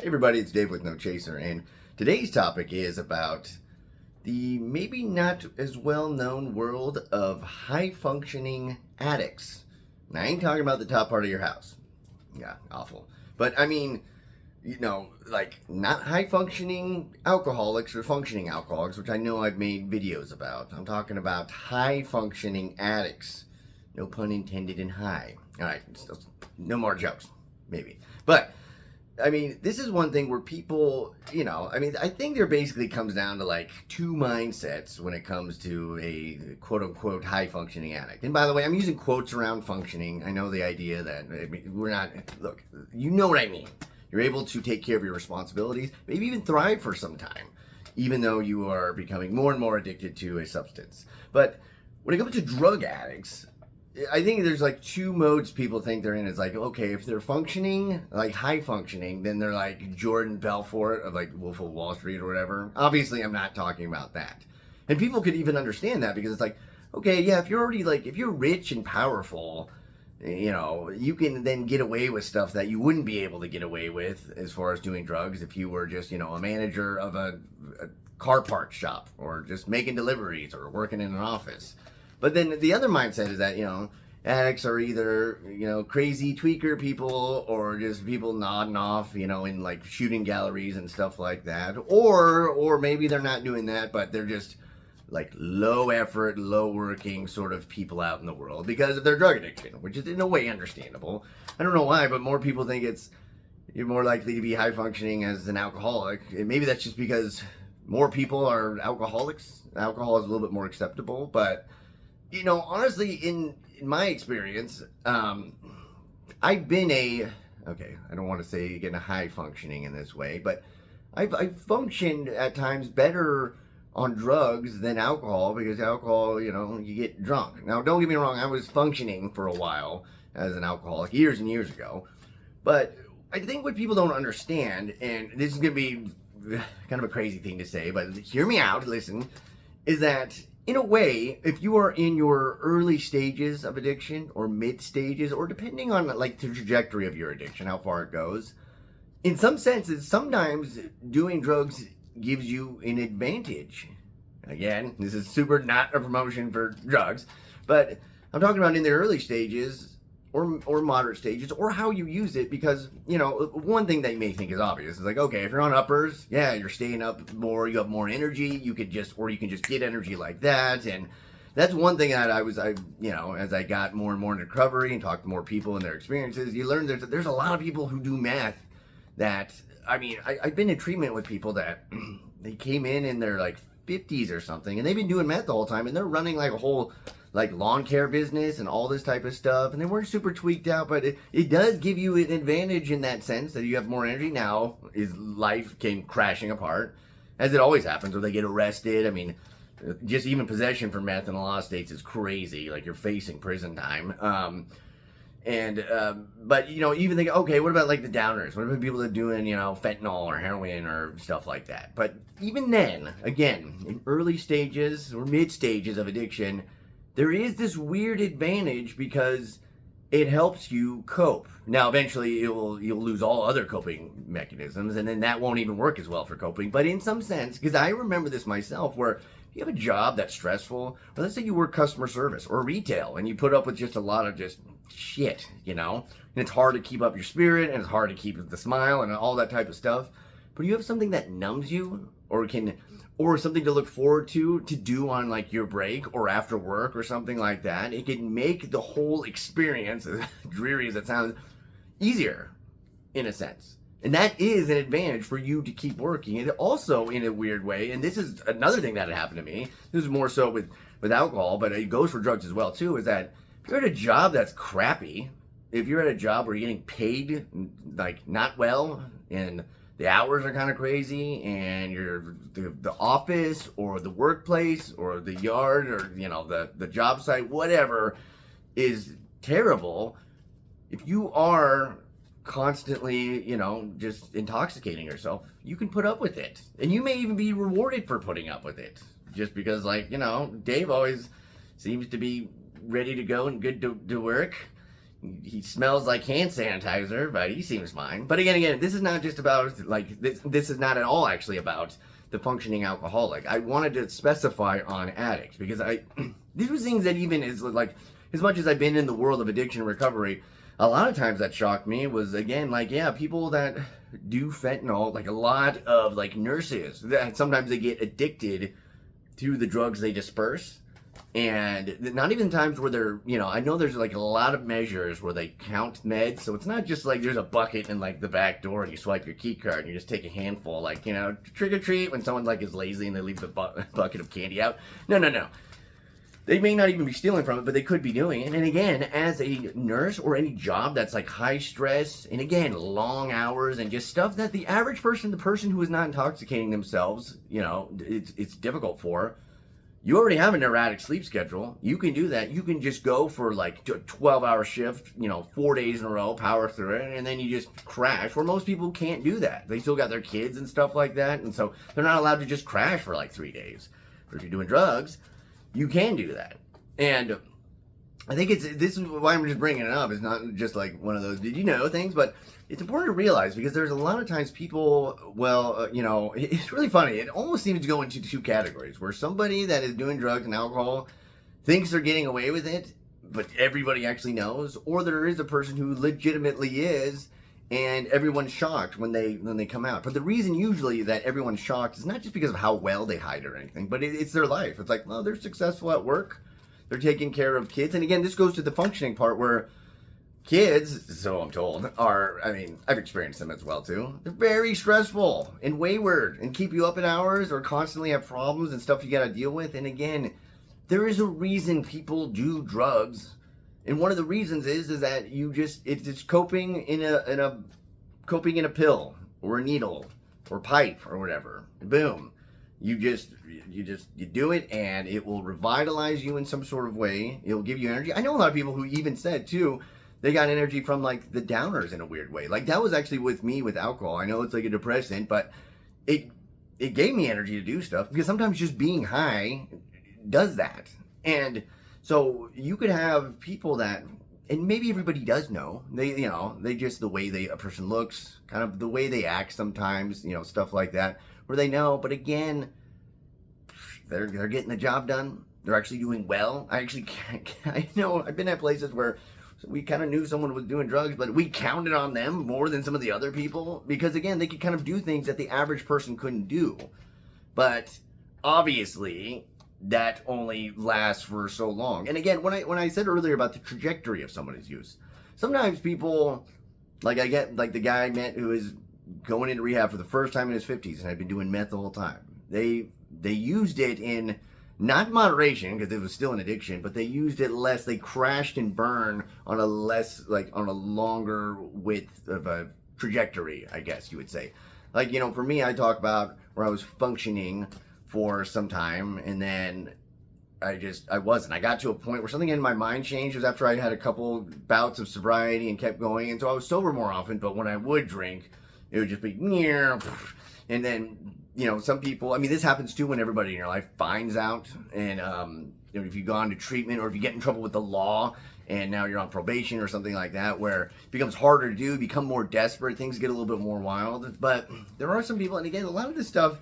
Hey everybody, it's Dave with No Chaser, and today's topic is about the maybe not as well known world of high functioning addicts. Now, I ain't talking about the top part of your house. Yeah, awful. But I mean, like not high functioning alcoholics or functioning alcoholics, which I know I've made videos about. I'm talking about high functioning addicts. No pun intended in high. All right, no more jokes, maybe. But I mean, this is one thing where people, I think there basically comes down to like two mindsets when it comes to a quote unquote high functioning addict. And by the way, I'm using quotes around functioning. I know the idea that we're not, look, you know what I mean. You're able to take care of your responsibilities, maybe even thrive for some time, even though you are becoming more and more addicted to a substance. But when it comes to drug addicts, I think there's like two modes people think they're in. It's like, okay, if they're functioning, like high functioning, then they're like Jordan Belfort of like Wolf of Wall Street or whatever. Obviously, I'm not talking about that. And people could even understand that because it's like, okay, yeah, if you're already like, if you're rich and powerful, you can then get away with stuff that you wouldn't be able to get away with as far as doing drugs if you were just, a manager of a car parts shop or just making deliveries or working in an office. But then the other mindset is that, addicts are either, crazy tweaker people or just people nodding off, in like shooting galleries and stuff like that. Or maybe they're not doing that, but they're just like low effort, low working sort of people out in the world because of their drug addiction, which is in a way understandable. I don't know why, but more people think you're more likely to be high functioning as an alcoholic. And maybe that's just because more people are alcoholics. Alcohol is a little bit more acceptable, but honestly, in my experience, I've been I don't want to say getting a high functioning in this way, but I've functioned at times better on drugs than alcohol because alcohol, you get drunk. Now, don't get me wrong, I was functioning for a while as an alcoholic years and years ago, but I think what people don't understand, and this is going to be kind of a crazy thing to say, but hear me out, listen, is that in a way, if you are in your early stages of addiction or mid stages, or depending on like the trajectory of your addiction, how far it goes, in some senses, sometimes doing drugs gives you an advantage. Again, this is super not a promotion for drugs, but I'm talking about in the early stages or moderate stages, or how you use it, because one thing that you may think is obvious is like, okay, if you're on uppers, yeah, you're staying up more, you have more energy, you can just get energy like that. And that's one thing that as I got more and more into recovery and talked to more people and their experiences, you learn there's a lot of people who do meth that, I've been in treatment with people that they came in their like 50s or something, and they've been doing meth the whole time, and they're running like a whole like lawn care business and all this type of stuff, and they weren't super tweaked out, but it does give you an advantage in that sense that you have more energy. Now his life came crashing apart, as it always happens, or they get arrested. Just even possession for meth in a lot of states is crazy, like you're facing prison time. But even think, okay, what about like the downers? What about people that are doing, fentanyl or heroin or stuff like that? But even then, again, in early stages or mid stages of addiction, there is this weird advantage because it helps you cope. Now, eventually, you'll lose all other coping mechanisms, and then that won't even work as well for coping. But in some sense, because I remember this myself, where if you have a job that's stressful, or let's say you work customer service or retail, and you put up with just a lot of just shit, and it's hard to keep up your spirit, and it's hard to keep the smile and all that type of stuff. But you have something that numbs you, or something to look forward to do on like your break or after work or something like that. It can make the whole experience, as dreary as it sounds, easier in a sense. And that is an advantage for you to keep working. And also, in a weird way, and this is another thing that had happened to me, this is more so with alcohol, but it goes for drugs as well too, is that if you're at a job that's crappy, if you're at a job where you're getting paid like not well, and the hours are kind of crazy, and the office or the workplace or the yard or the job site, whatever, is terrible, if you are constantly just intoxicating yourself, you can put up with it, and you may even be rewarded for putting up with it, just because Dave always seems to be ready to go and good to work. he smells like hand sanitizer, but he seems fine. But again, this is not just about like this is not at all actually about the functioning alcoholic. I wanted to specify on addicts because these were things that even is like, as much as I've been in the world of addiction recovery, a lot of times that shocked me was, again, like, yeah, people that do fentanyl, like a lot of like nurses, that sometimes they get addicted to the drugs they disperse. And not even times where they're, I know there's like a lot of measures where they count meds. So it's not just like there's a bucket in like the back door and you swipe your key card and you just take a handful, like, trick or treat when someone like is lazy and they leave the bucket of candy out. No. They may not even be stealing from it, but they could be doing it. And again, as a nurse or any job that's like high stress, and again, long hours and just stuff that the average person, the person who is not intoxicating themselves, it's difficult for. You already have an erratic sleep schedule. You can do that. You can just go for like a 12-hour shift, 4 days in a row, power through it, and then you just crash, where most people can't do that. They still got their kids and stuff like that, and so they're not allowed to just crash for like 3 days. But if you're doing drugs, you can do that. And I think this is why I'm just bringing it up. It's not just like one of those did you know things, but it's important to realize because there's a lot of times people, it's really funny. It almost seems to go into two categories where somebody that is doing drugs and alcohol thinks they're getting away with it, but everybody actually knows, or there is a person who legitimately is, and everyone's shocked when they come out. But the reason usually that everyone's shocked is not just because of how well they hide or anything, but it's their life. It's like, well, they're successful at work. They're taking care of kids. And again, this goes to the functioning part where kids, so I'm told, I've experienced them as well too. They're very stressful and wayward and keep you up at hours or constantly have problems and stuff you got to deal with. And again, there is a reason people do drugs. And one of the reasons is that it's coping in a pill or a needle or pipe or whatever. And boom. You do it and it will revitalize you in some sort of way. It'll give you energy. I know a lot of people who even said too, they got energy from like the downers in a weird way. Like that was actually with me with alcohol. I know it's like a depressant, but it gave me energy to do stuff because sometimes just being high does that. And so you could have people that, and maybe everybody does know, they just the way a person looks, kind of the way they act sometimes, stuff like that, where they know, but again, they're getting the job done. They're actually doing well. I know I've been at places where we kind of knew someone was doing drugs, but we counted on them more than some of the other people because again, they could kind of do things that the average person couldn't do. But obviously, that only lasts for so long. And again, when I said earlier about the trajectory of somebody's use, sometimes people, like I get like the guy I met who is going into rehab for the first time in his 50s and had been doing meth the whole time. They used it in not moderation because it was still an addiction, but they used it less. They crashed and burned on a longer width of a trajectory, I guess you would say. Like, for me, I talk about where I was functioning for some time and then I wasn't. I got to a point where something in my mind changed. It was after I had a couple bouts of sobriety and kept going. And so I was sober more often, but when I would drink, it would just be, and then, some people, this happens too when everybody in your life finds out. And, if you go on to treatment or if you get in trouble with the law and now you're on probation or something like that, where it becomes harder to do, become more desperate, things get a little bit more wild. But there are some people, and again, a lot of this stuff,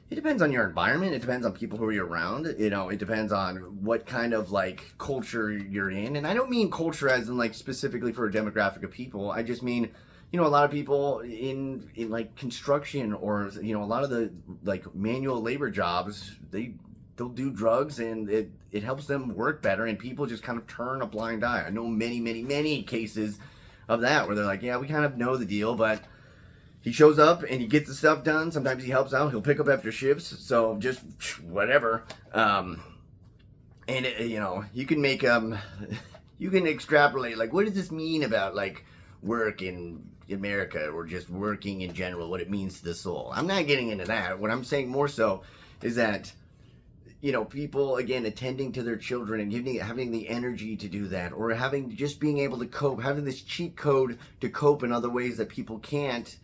it depends on your environment. It depends on people who you're around. It depends on what kind of like culture you're in. And I don't mean culture as in like specifically for a demographic of people. I just mean, a lot of people in like construction or, a lot of the like manual labor jobs, they'll do drugs and it helps them work better. And people just kind of turn a blind eye. I know many, many, many cases of that where they're like, yeah, we kind of know the deal, but he shows up and he gets the stuff done. Sometimes he helps out. He'll pick up after shifts. So just whatever. And you can make you can extrapolate like, what does this mean about like work in America or just working in general? What it means to the soul. I'm not getting into that. What I'm saying more so is that people again attending to their children and having the energy to do that, or just being able to cope, having this cheat code to cope in other ways that people can't.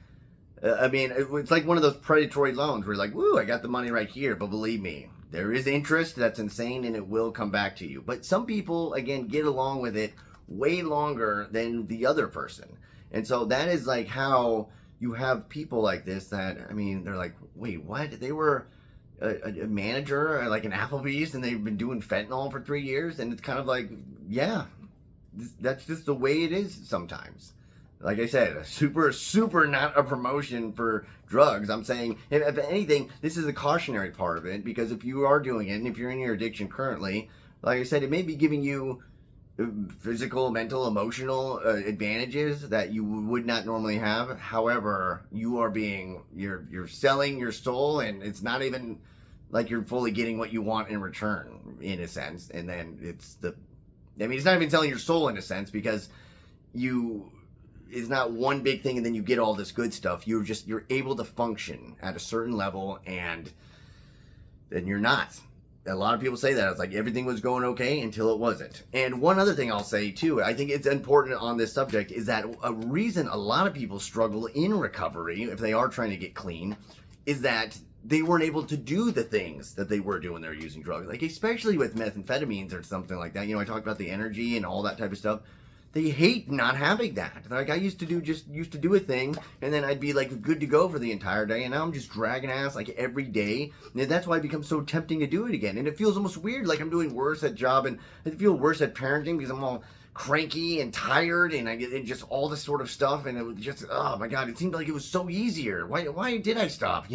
It's like one of those predatory loans where you're like, woo, I got the money right here. But believe me, there is interest that's insane and it will come back to you. But some people, again, get along with it way longer than the other person. And so that is like how you have people like this that, I mean, they're like, wait, what? They were a manager at like an Applebee's and they've been doing fentanyl for 3 years. And it's kind of like, yeah, that's just the way it is sometimes. Like I said, super not a promotion for drugs. I'm saying, if anything, this is a cautionary part of it, because if you are doing it and if you're in your addiction currently, like I said, it may be giving you physical, mental, emotional advantages that you would not normally have. However, you're selling your soul, and it's not even like you're fully getting what you want in return, in a sense. And then it's not even selling your soul in a sense, because it's not one big thing and then you get all this good stuff. You're able to function at a certain level, and then you're not. A lot of people say that. It's like everything was going okay until it wasn't. And one other thing I'll say too, I think it's important on this subject, is that a reason a lot of people struggle in recovery, if they are trying to get clean, is that they weren't able to do the things that they were doing when they were using drugs. Like especially with methamphetamines or something like that. I talked about the energy and all that type of stuff. They hate not having that. Like I used to do a thing, and then I'd be like good to go for the entire day, and now I'm just dragging ass like every day. And that's why it becomes so tempting to do it again. And it feels almost weird, like I'm doing worse at job, and I feel worse at parenting because I'm all cranky and tired, and I get just all this sort of stuff. And it was just, oh my God, it seemed like it was so easier. Why did I stop?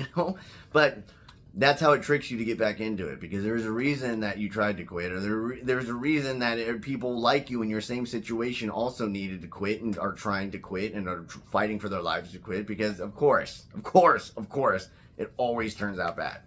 But that's how it tricks you to get back into it, because there's a reason that you tried to quit, or there's a reason that people like you in your same situation also needed to quit and are trying to quit and are fighting for their lives to quit, because of course, it always turns out bad.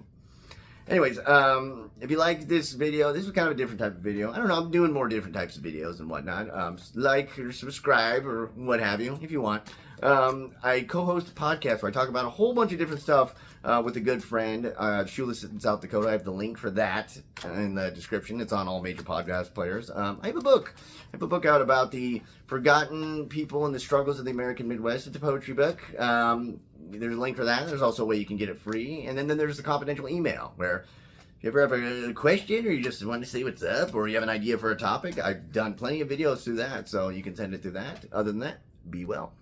Anyways, if you like this video, this was kind of a different type of video. I don't know, I'm doing more different types of videos and whatnot. Like or subscribe or what have you, if you want. I co-host a podcast where I talk about a whole bunch of different stuff with a good friend, Shoeless in South Dakota. I have the link for that in the description. It's on all major podcast players. I have a book. I have a book out about the forgotten people and the struggles of the American Midwest. It's a poetry book. There's a link for that. There's also a way you can get it free. And then there's the confidential email, where if you ever have a question, or you just want to see what's up, or you have an idea for a topic, I've done plenty of videos through that, so you can send it through that. Other than that, be well.